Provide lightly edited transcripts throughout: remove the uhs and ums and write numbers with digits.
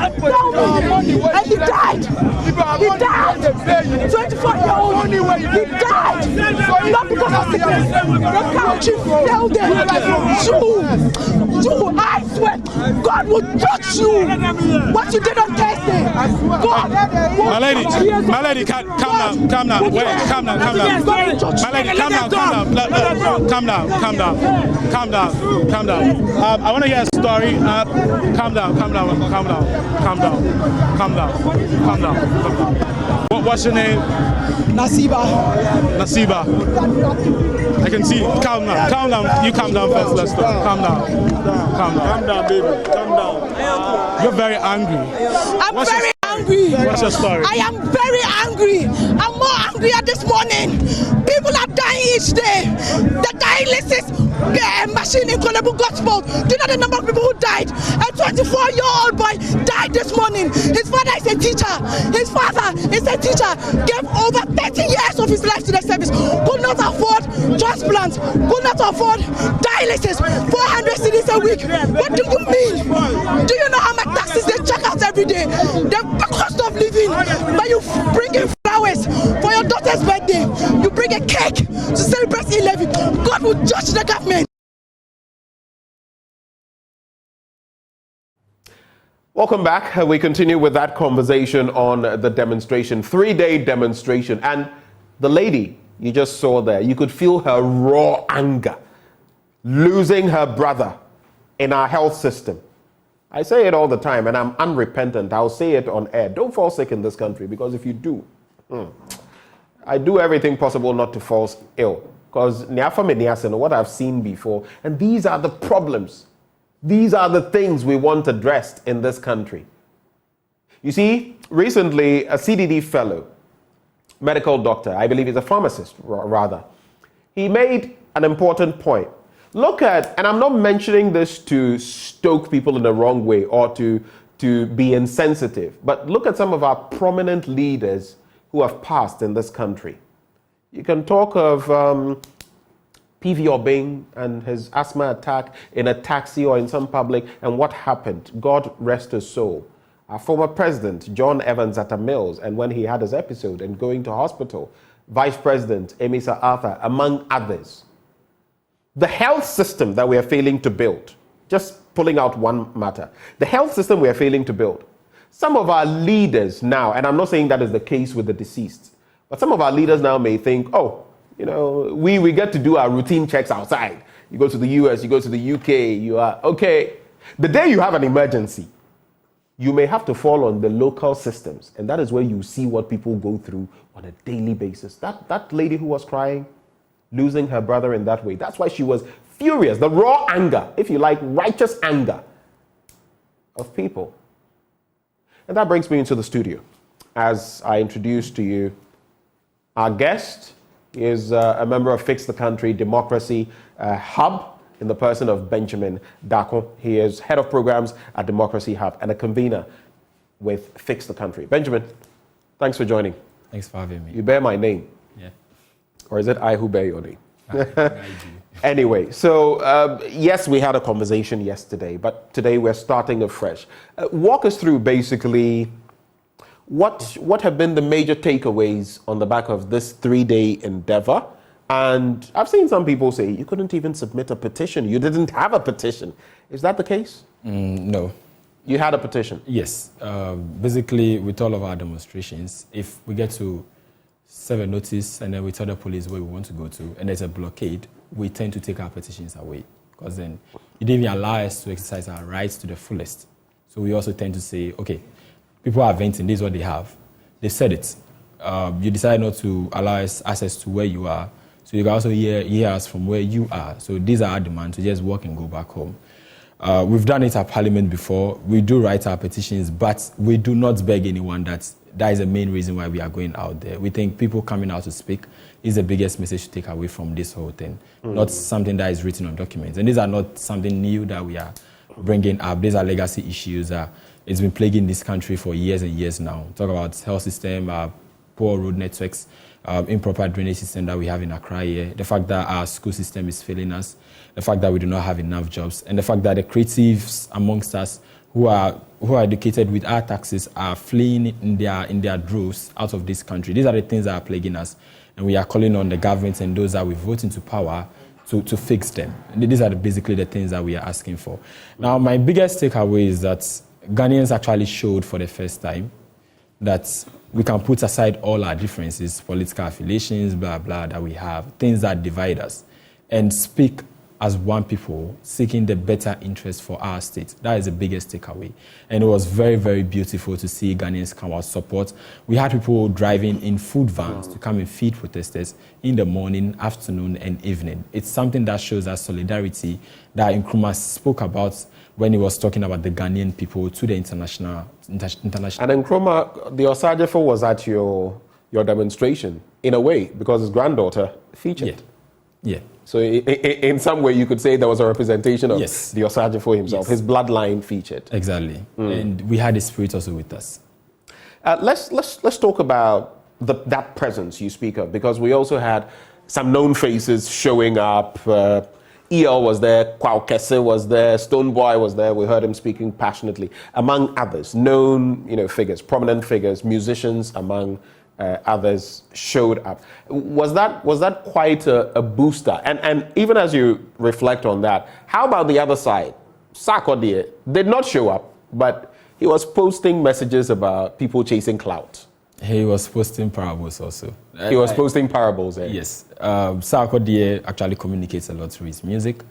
And he died. He died. 24-year-old. He died. Not because of sickness. The country failed them. You, I swear, God will judge you. What you did on Thursday. God. My lady, calm down. Wait, calm down. My lady, calm down. I want to hear a story. Calm down. What's your name? Nasiba. I can see. Calm down. You calm down first. Let's start. Calm down, baby. Calm down. You're very angry. I'm very angry. What's your story? I am very angry. I'm more angry at this morning. People are dying each day. The dialysis machine in Kolebu Gospel. Do you know the number of people who died? A 24-year-old boy died this morning. His father is a teacher. Gave over 30 years of his life to the service. Could not afford transplants. Could not afford dialysis. 400 cedis a week. What do you mean? Do you know how much taxes they check out every day? The cost of living. But you bring in flowers for your daughter's birthday. You bring a cake to celebrate 11. God will judge the government. Welcome back. We continue with that conversation on the demonstration, 3-day demonstration. And the lady you just saw there, you could feel her raw anger, losing her brother in our health system. I say it all the time, and I'm unrepentant. I'll say it on air. Don't fall sick in this country, because if you do, I do everything possible not to fall ill. Because what I've seen before, and these are the problems. These are the things we want addressed in this country. You see, recently, a CDD fellow, medical doctor, I believe he's a pharmacist rather, he made an important point. Look at, and I'm not mentioning this to stoke people in the wrong way or to be insensitive, but look at some of our prominent leaders who have passed in this country. You can talk of P.V. Obeng and his asthma attack in a taxi or in some public, and what happened. God rest his soul. Our former president, John Evans Atta Mills, and when he had his episode and going to hospital, Vice President Emisa Arthur, among others. The health system that we are failing to build, just pulling out one matter, the health system we are failing to build. Some of our leaders now, and I'm not saying that is the case with the deceased, but some of our leaders now may think, oh, you know, we get to do our routine checks outside. You go to the US, you go to the UK, you are okay. The day you have an emergency, you may have to fall on the local systems. And that is where you see what people go through on a daily basis. That lady who was crying, losing her brother in that way, that's why she was furious. The raw anger, if you like, righteous anger of people. And that brings me into the studio. As I introduced to you, our guest is a member of Fix the Country Democracy Hub in the person of Benjamin Dako. He is head of programs at Democracy Hub and a convener with Fix the Country. Benjamin, thanks for joining. Thanks for having me. You bear my name. Yeah. Or is it I who bear your name? I do. Anyway, so yes, we had a conversation yesterday, but today we're starting afresh. Walk us through basically what have been the major takeaways on the back of this 3-day endeavor? And I've seen some people say you couldn't even submit a petition. You didn't have a petition. Is that the case? No. You had a petition? Yes. Basically, with all of our demonstrations, if we get to serve a notice and then we tell the police where we want to go to and there's a blockade, we tend to take our petitions away because then it didn't even allow us to exercise our rights to the fullest. So we also tend to say, okay, people are venting, this is what they have. They said it. You decide not to allow us access to where you are, so you can also hear us from where you are. So these are our demands, to just walk and go back home. We've done it at Parliament before. We do write our petitions, but we do not beg anyone that is the main reason why we are going out there. We think people coming out to speak is the biggest message to take away from this whole thing, not something that is written on documents. And these are not something new that we are bringing up. These are legacy issues. It's been plaguing this country for years and years now. Talk about health system, poor road networks, improper drainage system that we have in Accra here, the fact that our school system is failing us, the fact that we do not have enough jobs, and the fact that the creatives amongst us who are educated with our taxes are fleeing in their droves out of this country. These are the things that are plaguing us, and we are calling on the government and those that we vote into power to fix them. And these are basically the things that we are asking for. Now, my biggest takeaway is that Ghanaians actually showed for the first time that we can put aside all our differences, political affiliations, blah, blah, that we have, things that divide us, and speak as one people, seeking the better interest for our state. That is the biggest takeaway. And it was very, very beautiful to see Ghanaians come out support. We had people driving in food vans to come and feed protesters in the morning, afternoon, and evening. It's something that shows that solidarity that Nkrumah spoke about when he was talking about the Ghanaian people to the international. And Nkrumah, the Osajefo was at your demonstration, in a way, because his granddaughter featured. Yeah. So in some way, you could say there was a representation of the Osajefo himself. His bloodline featured. Exactly. And we had the spirit also with us. Let's talk about that presence you speak of, because we also had some known faces showing up. EL was there, Kwao Kese was there, Stoneboy was there. We heard him speaking passionately, among others. Known, figures, prominent figures, musicians, among others showed up. Was that quite a booster? And even as you reflect on that, how about the other side? Sarkodie did not show up, but he was posting messages about people chasing clout. He was posting parables also. He was posting parables, eh? Yes. Sarkodie actually communicates a lot through his music.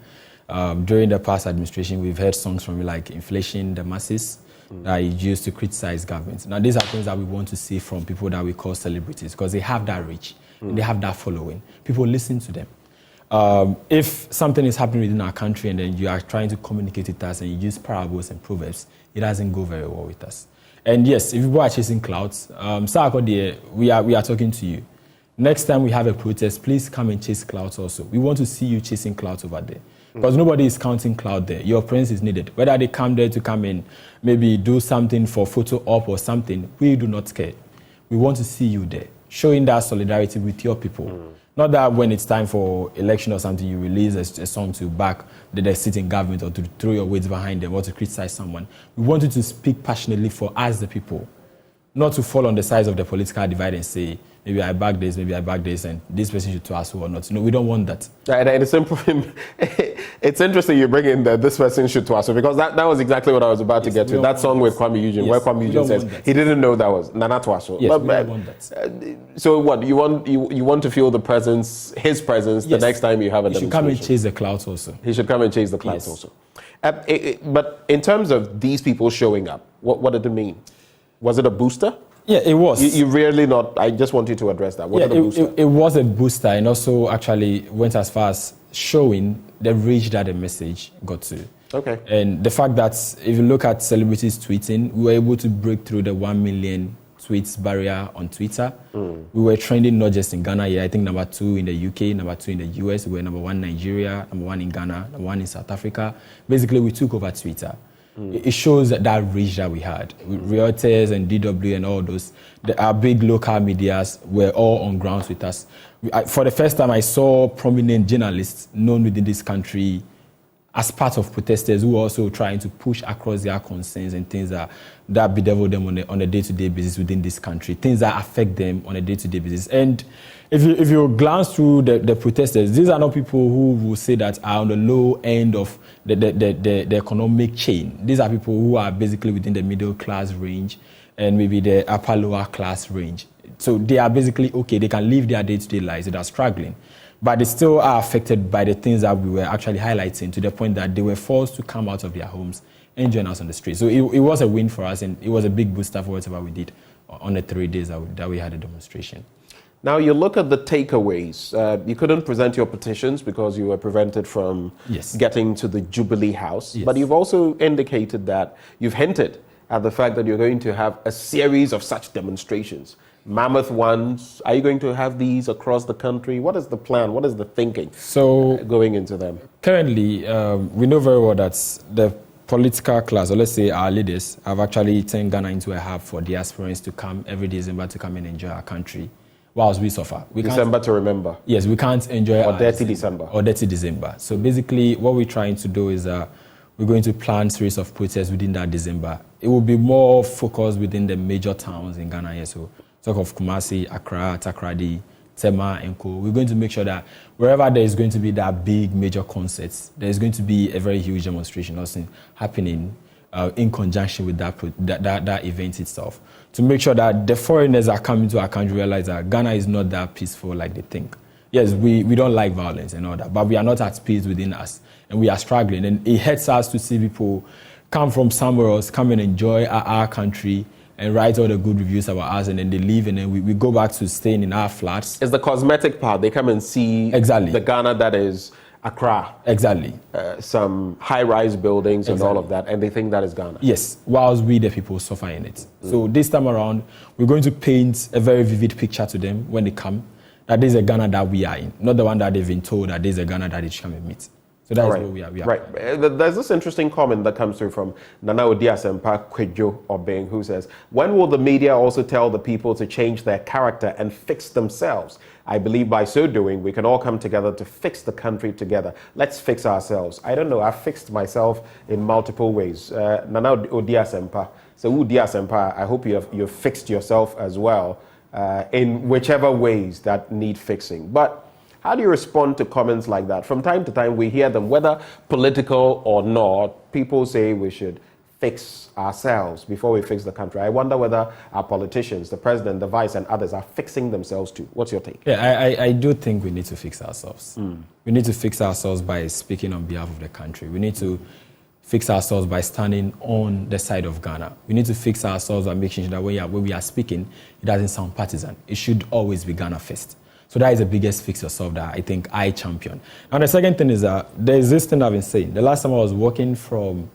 During the past administration, we've heard songs from like Inflation, The Masses, that he used to criticize governments. Now, these are things that we want to see from people that we call celebrities, because they have that reach, and they have that following. People listen to them. If something is happening within our country and then you are trying to communicate with us and you use parables and proverbs, it doesn't go very well with us. And yes, if people are chasing clouds, Sarkodie, we are talking to you. Next time we have a protest, please come and chase clouds also. We want to see you chasing clouds over there. Because nobody is counting cloud there. Your presence is needed. Whether they come there to come and maybe do something for photo op or something, we do not care. We want to see you there, showing that solidarity with your people. Not that when it's time for election or something, you release a song to back the sitting government or to throw your weight behind them or to criticize someone. We want you to speak passionately for us, the people, not to fall on the sides of the political divide and say, maybe I back this, and this person should to us or not. No, we don't want that. And it's interesting you bring in that this person should to us, because that was exactly what I was about to get to. That song with Kwame Eugene, where Kwame Eugene says he didn't know that was Nana Twaso. Yes, we don't want that. So what, you want to feel his presence the next time you have a demonstration? He should come and chase the clouds also. He should come and chase the clouds also. But in terms of these people showing up, what did it mean? Was it a booster? Yeah, it was. You really not. I just want you to address that. It was a booster, and also actually went as far as showing the reach that the message got to. Okay. And the fact that if you look at celebrities tweeting, we were able to break through the 1 million tweets barrier on Twitter. We were trending not just in Ghana, I think number 2 in the UK, number 2 in the US. We were number 1 in Nigeria, number 1 in Ghana, number 1 in South Africa. Basically, we took over Twitter. It shows that reach that we had. Reuters and DW and all those, our big local medias were all on grounds with us. For the first time, I saw prominent journalists known within this country as part of protesters who are also trying to push across their concerns and things that bedevil them on a day-to-day basis within this country, things that affect them on a day-to-day basis. And if you glance through the protesters, these are not people who will say that are on the low end of the economic chain. These are people who are basically within the middle class range and maybe the upper lower class range. So they are basically okay, they can live their day-to-day lives, they are struggling. But they still are affected by the things that we were actually highlighting, to the point that they were forced to come out of their homes and join us on the street. So it was a win for us, and it was a big booster for whatever we did on the 3 days that we had a demonstration. Now, you look at the takeaways. You couldn't present your petitions because you were prevented from getting to the Jubilee House. But you've also indicated that you've hinted at the fact that you're going to have a series of such demonstrations. Mammoth ones. Are you going to have these across the country? What is the plan? What is the thinking going into them? Currently, we know very well that the political class, or let's say our leaders, have actually turned Ghana into a hub for diasporans to come every December to come and enjoy our country, whilst we suffer. December to remember. Yes, we can't enjoy or dirty December. Or dirty December. So basically, what we're trying to do is We're going to plan a series of protests within that December. It will be more focused within the major towns in Ghana here. So talk of Kumasi, Accra, Takoradi, Tema, and Co. We're going to make sure that wherever there is going to be that big major concerts, there's going to be a very huge demonstration also happening in conjunction with that event itself, to make sure that the foreigners that come into our country realize that Ghana is not that peaceful like they think. Yes, we don't like violence and all that, but we are not at peace within us, and we are struggling. And it hurts us to see people come from somewhere else, come and enjoy our country and write all the good reviews about us, and then they leave, and then we go back to staying in our flats. It's the cosmetic part. They come and see exactly the Ghana that is Accra. Exactly. Some high-rise buildings and exactly. all of that, and they think that is Ghana. Yes, whilst we, the people, suffer in it. So this time around, we're going to paint a very vivid picture to them when they come, that there's a Ghana that we are in, not the one that they've been told that there's a Ghana that they should come and meet. So that's where we are. Right. There's this interesting comment that comes through from Nana Odiasempa Kwejo Obeng, who says, when will the media also tell the people to change their character and fix themselves? I believe by so doing, we can all come together to fix the country together. Let's fix ourselves. I don't know. I've fixed myself in multiple ways. Nana Odiasempa. So Odiasempa, I hope you've fixed yourself as well in whichever ways that need fixing. But how do you respond to comments like that? From time to time, we hear them, whether political or not. People say we should fix ourselves before we fix the country. I wonder whether our politicians, the president, the vice, and others are fixing themselves too. What's your take? Yeah, I do think we need to fix ourselves. We need to fix ourselves by speaking on behalf of the country. We need to fix ourselves by standing on the side of Ghana. We need to fix ourselves by making sure that when we are speaking, it doesn't sound partisan. It should always be Ghana first. So that is the biggest fix yourself that I think I champion. And the second thing is that there's this thing I've been saying. The last time I was walking from,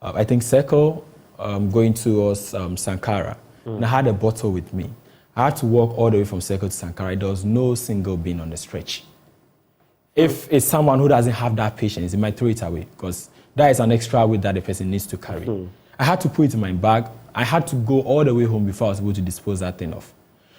I think, Circle, going towards Sankara, and I had a bottle with me. I had to walk all the way from Circle to Sankara. There was no single bin on the stretch. If it's someone who doesn't have that patience, it might throw it away, because that is an extra weight that the person needs to carry. I had to put it in my bag. I had to go all the way home before I was able to dispose that thing off.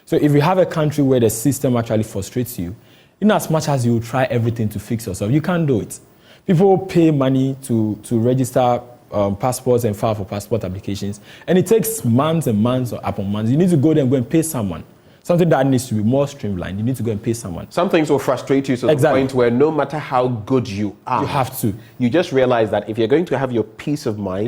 So if you have a country where the system actually frustrates you, in as much as you try everything to fix yourself, you can't do it. People pay money to register passports and file for passport applications, and it takes months and months or upon months. You need to go there and go and pay someone. Something that needs to be more streamlined. You need to go and pay someone. Some things will frustrate you to the point where no matter how good you are, you have to. You just realize that if you're going to have your peace of mind,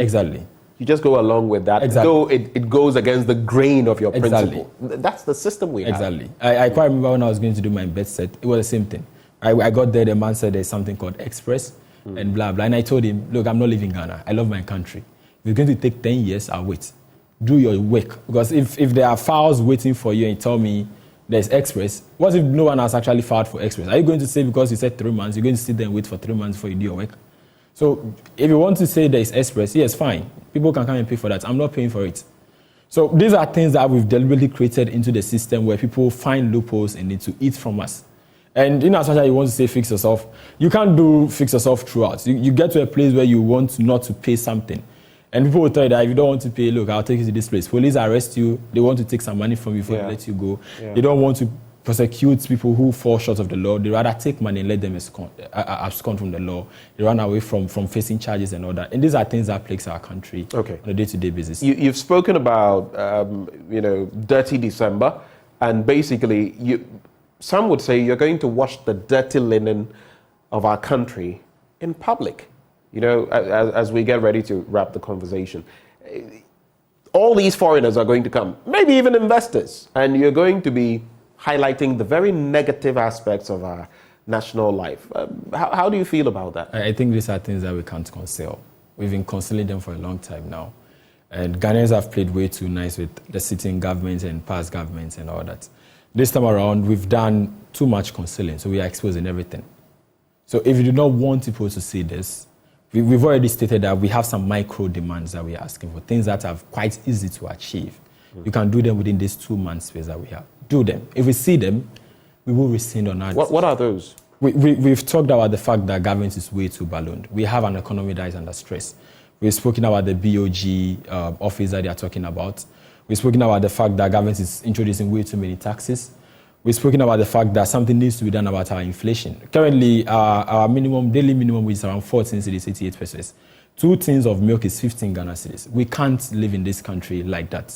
you just go along with that, though it goes against the grain of your principle. That's the system we have. I quite remember when I was going to do my birth set, it was the same thing. I got there, the man said there's something called Express and blah, blah. And I told him, look, I'm not leaving Ghana. I love my country. If it's going to take 10 years, I'll wait. Do your work. Because if there are files waiting for you and you tell me there's Express, what if no one has actually filed for Express? Are you going to say because you said 3 months, you're going to sit there and wait for 3 months before you do your work? So if you want to say there is Express, yes, fine. People can come and pay for that. I'm not paying for it. So these are things that we've deliberately created into the system where people find loopholes and need to eat from us. And in as much as you want to say fix yourself, you can't do fix yourself throughout. You get to a place where you want not to pay something. And people will tell you that if you don't want to pay, look, I'll take you to this place. Police arrest you. They want to take some money from you before they let you go. They don't want to prosecute people who fall short of the law. They rather take money and let them abscond from the law. They run away from facing charges and all that. And these are things that plagues our country on a day-to-day basis. You've spoken about, dirty December, and basically, some would say you're going to wash the dirty linen of our country in public. As we get ready to wrap the conversation. All these foreigners are going to come, maybe even investors, and you're going to be highlighting the very negative aspects of our national life. How do you feel about that? I think these are things that we can't conceal. We've been concealing them for a long time now. And Ghanaians have played way too nice with the sitting governments and past governments and all that. This time around, we've done too much concealing, so we are exposing everything. So if you do not want people to see this, we've already stated that we have some micro demands that we are asking for, things that are quite easy to achieve. You can do them within this 2 month space that we have. Do them. If we see them, we will rescind on our decision. What are those? We've talked about the fact that government is way too ballooned. We have an economy that is under stress. We've spoken about the BOG office that they are talking about. We've spoken about the fact that government is introducing way too many taxes. We've spoken about the fact that something needs to be done about our inflation. Currently, our daily minimum wage is around 14 cedis, 88 pesos. 2 tins of milk is 15 Ghana cedis. We can't live in this country like that.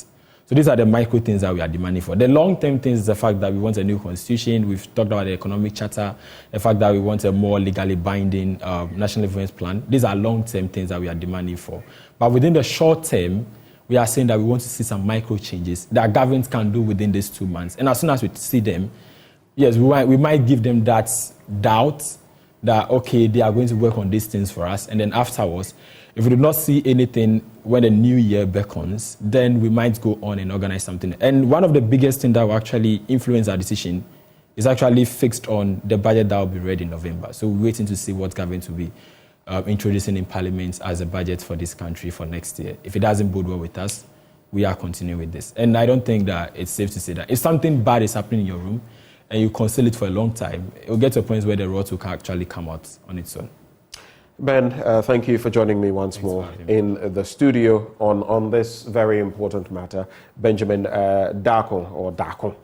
So these are the micro things that we are demanding for. The long-term things is the fact that we want a new constitution. We've talked about the economic charter, the fact that we want a more legally binding national defense plan. These are long-term things that we are demanding for. But within the short term, we are saying that we want to see some micro changes that government can do within these 2 months. And as soon as we see them, yes, we might give them that doubt that, okay, they are going to work on these things for us. And then afterwards, if we do not see anything when the new year beckons, then we might go on and organize something. And one of the biggest things that will actually influence our decision is actually fixed on the budget that will be ready in November. So we're waiting to see what government will be introducing in Parliament as a budget for this country for next year. If it doesn't bode well with us, we are continuing with this. And I don't think that it's safe to say that if something bad is happening in your room and you conceal it for a long time, it will get to a point where the rot will actually come out on its own. Ben, thank you for joining me once more in the studio on this very important matter. Benjamin Dako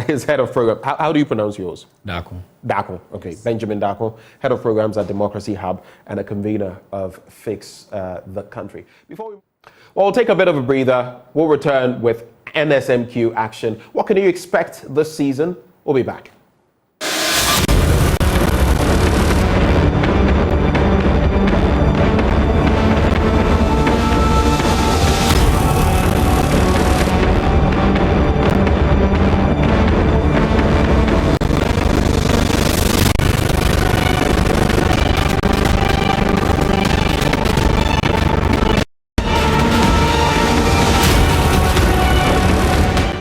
is head of program. How do you pronounce yours? Dako. Okay. Benjamin Dako, head of programs at Democracy Hub and a convener of Fix the Country. Well, we'll take a bit of a breather. We'll return with NSMQ action. What can you expect this season? We'll be back.